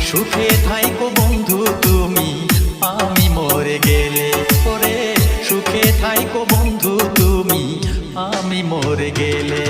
সুখে থাইকো বন্ধু তুমি, আমি মরে গেলে ওরে। সুখে থাইকো বন্ধু তুমি, আমি মরে গেলে।